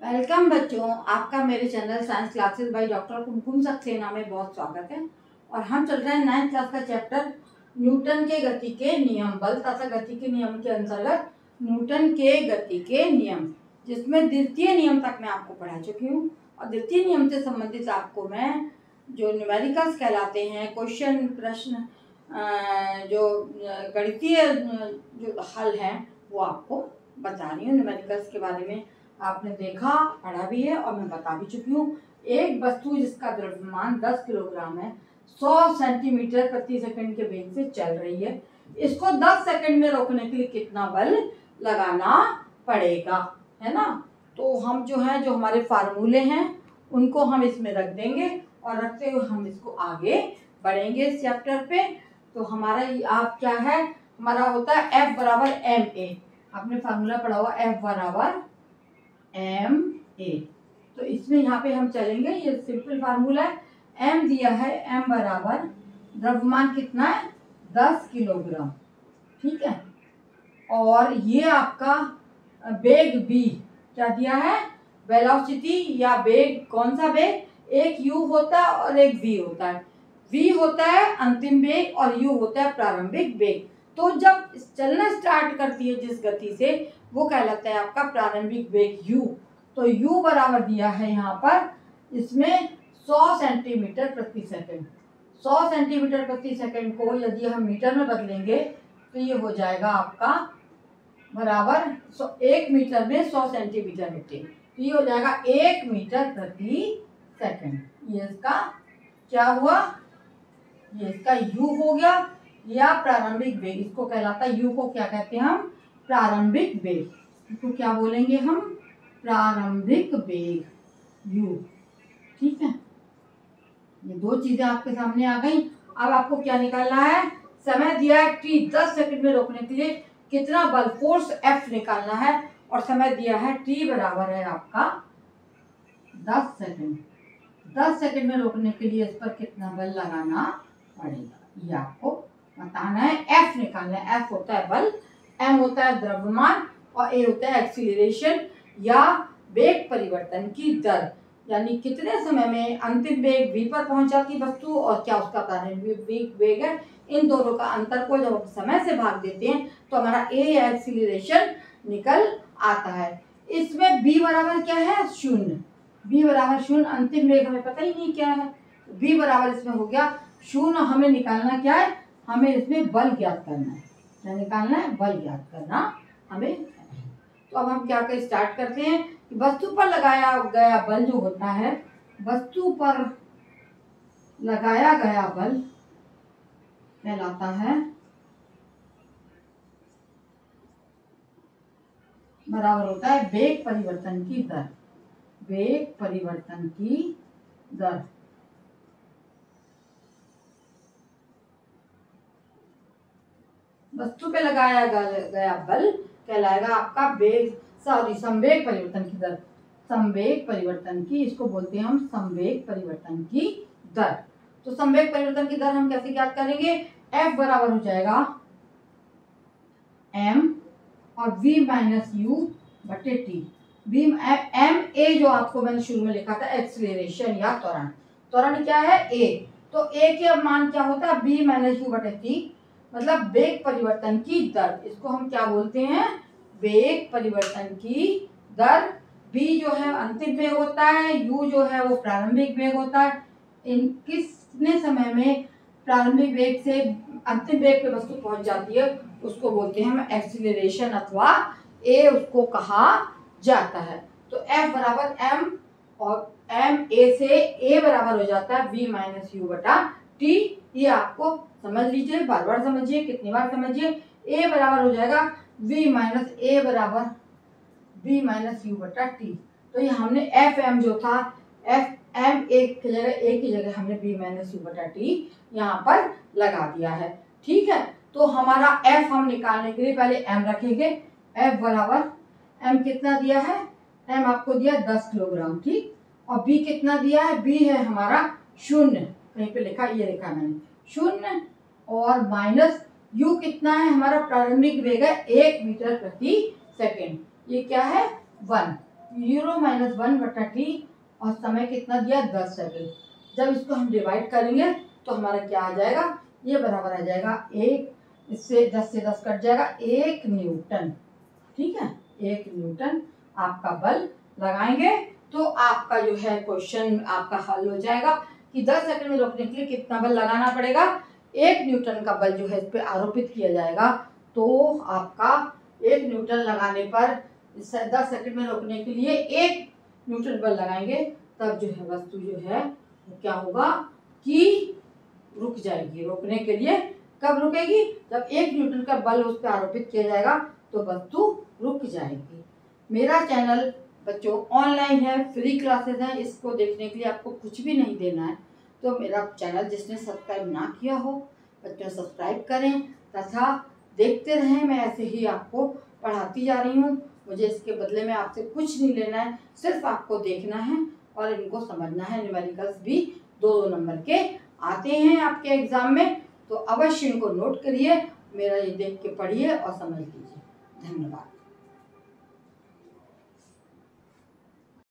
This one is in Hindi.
वेलकम बच्चों, आपका मेरे channel science classes by doctor Kumkum Saxena में बहुत स्वागत है। और हम चल रहे हैं 9th क्लास का चैप्टर न्यूटन के गति के नियम, बल तथा गति के नियम के अंतर्गत न्यूटन के गति के नियम, जिसमें द्वितीय नियम तक मैं आपको पढ़ा चुकी हूँ। और द्वितीय नियम से संबंधित आपको मैं जो न्यूमेरिकल्स कहलाते हैं, क्वेश्चन प्रश्न जो गणितीय जो हल हैं वो आपको बता रही हूँ। न्यूमेरिकल्स के बारे में आपने देखा, पढ़ा भी है और मैं बता भी चुकी हूँ। एक वस्तु जिसका द्रव्यमान 10 किलोग्राम है 100 सेंटीमीटर प्रति सेकंड के वेग से चल रही है, इसको 10 सेकंड में रोकने के लिए कितना बल लगाना पड़ेगा, है ना। तो हम जो है, जो हमारे फार्मूले हैं उनको हम इसमें रख देंगे और रखते हुए हम इसको आगे बढ़ेंगे इस चैप्टर पे। तो हमारा आप क्या है, हमारा होता है F बराबर ma। आपने फार्मूला पढ़ा हुआ F बराबर ma। तो इसमें यहाँ पे हम चलेंगे, ये सिंपल फार्मूला है। m दिया है, m बराबर द्रव्यमान कितना है 10 किलोग्राम, ठीक है। और ये आपका वेग v क्या दिया है, वेलोसिटी या वेग, कौन सा वेग, एक u होता है और एक v होता है। v होता है अंतिम वेग और u होता है प्रारंभिक वेग। तो जब चलना स्टार्ट करती है जिस गति से, वो कहलाता है आपका प्रारंभिक वेग u। तो u बराबर दिया है यहाँ पर, इसमें 100 सेंटीमीटर प्रति सेकंड। 100 सेंटीमीटर प्रति सेकंड को यदि हम मीटर में बदलेंगे तो ये हो जाएगा आपका बराबर 1 मीटर में 100 सेंटीमीटर होते हैं, तो ये हो जाएगा 1 मीटर प्रति सेकंड। ये इसका क्या हुआ, ये इसका u हो गया, या प्रारंभिक वेग इसको कहलाता है। u को क्या कहते हैं हम, प्रारंभिक वेग। इसको क्या बोलेंगे हम, प्रारंभिक वेग u, ठीक है। ये दो चीजें आपके सामने आ गई। अब आपको क्या निकालना है, समय दिया है t 10 सेकंड में रोकने के लिए कितना बल, फोर्स F निकालना है। और समय दिया है t बराबर है आपका 10 सेकंड। 10 सेकंड में रोकने के लिए इस पर कितना बल लगाना पड़ेगा, ये आपको बताना है। F निकालना है। F होता है बल, M होता है द्रव्यमान और A होता है एक्सीलरेशन या वेग परिवर्तन की दर, यानी कितने समय में अंतिम वेग v पर पहुंच जाती वस्तु और क्या उसका प्रारंभिक वेग है। इन दोनों का अंतर को जब समय से भाग देते हैं तो हमारा A या एक्सीलरेशन निकल आता है। इसमें b बराबर क्या है, 0। b बराबर 0, अंतिम वेग हमें पता ही नहीं क्या है। b बराबर इसमें हो गया 0। हमें निकालना क्या है, हमें इसमें बल ज्ञात करना है। क्या निकालना है, बल ज्ञात करना हमें। तो अब हम क्या कर स्टार्ट करते हैं कि वस्तु पर लगाया गया बल जो होता है, वस्तु पर लगाया गया बल कहलाता है बराबर होता है वेग परिवर्तन की दर। वेग परिवर्तन की दर, वस्तु पे लगाया गया बल कहलाएगा आपका संवेग परिवर्तन की दर। संवेग परिवर्तन की, इसको बोलते हैं हम संवेग परिवर्तन की दर। तो संवेग परिवर्तन की दर हम कैसे ज्ञात करेंगे, F बराबर हो जाएगा m और v माइनस u बटे t। m a जो आपको मैंने शुरू में लिखा था एक्सीलरेशन या त्वरण। त्वरण क्या है, a। तो a के मान क्या होता है, v माइनस u बटे t, मतलब वेग परिवर्तन की दर। इसको हम क्या बोलते हैं, वेग परिवर्तन की दर। v जो है अंतिम वेग होता है, u जो है वो प्रारंभिक वेग होता है। इन कितने समय में प्रारंभिक वेग से अंतिम वेग पे वस्तु पहुंच जाती है उसको बोलते हैं हम एक्सीलरेशन अथवा a उसको कहा जाता है। तो F बराबर m और m a से a बराबर हो जाता है v माइनस u बटा t। ये आपको समझ लीजिए, बार बार समझिए, कितनी बार समझिए। a बराबर हो जाएगा v माइनस a बराबर v माइनस u बटा t। तो ये हमने एफ एम जो था, एफ एम एक की जगह हमने v माइनस u बटा t यहाँ पर लगा दिया है, ठीक है। तो हमारा f हम निकालने के लिए पहले m रखेंगे। f बराबर m कितना दिया है, m आपको दिया 10 किलोग्राम, ठीक। और b कितना दिया है, b है हमारा 0, कहीं पे लिखा, ये लिखा मैंने 0, और माइनस u कितना है, हमारा प्रारंभिक वेग है 1 मीटर प्रति सेकंड, ये क्या है 1। 0 - 1/t और समय कितना दिया 10 सेकंड। जब इसको हम डिवाइड करेंगे तो हमारा क्या आ जाएगा, ये बराबर आ जाएगा 1, इससे 10 से 10 कट जाएगा 1 न्यूटन। ठीक है, 1 न्यूटन आपका बल लगाएंगे तो आपका जो है क्वेश्चन आपका हल हो जाएगा कि 10 सेकंड में रोकने के लिए कितना बल लगाना पड़ेगा। 1 न्यूटन का बल जो है इस पे आरोपित किया जाएगा, तो आपका 1 न्यूटन लगाने पर 10 सेकंड में रोकने के लिए 1 न्यूटन बल लगाएंगे, तब जो है वस्तु जो है वो क्या होगा कि रुक जाएगी। रोकने के लिए कब रुकेगी, जब 1 न्यूटन का बल उस पर आरोपित किया जाएगा तो वस्तु रुक जाएगी। मेरा चैनल बच्चों ऑनलाइन है, फ्री क्लासेस हैं, इसको देखने के लिए आपको कुछ भी नहीं देना है। तो मेरा चैनल जिसने सब्सक्राइब ना किया हो बच्चों सब्सक्राइब करें तथा देखते रहें। मैं ऐसे ही आपको पढ़ाती जा रही हूँ, मुझे इसके बदले में आपसे कुछ नहीं लेना है, सिर्फ आपको देखना है और इनको समझना है। न्यूमेरिकल्स भी 2-2 नंबर के आते हैं आपके एग्जाम में, तो अवश्य इनको नोट करिए, मेरा ये देख के पढ़िए और समझ लीजिए। धन्यवाद।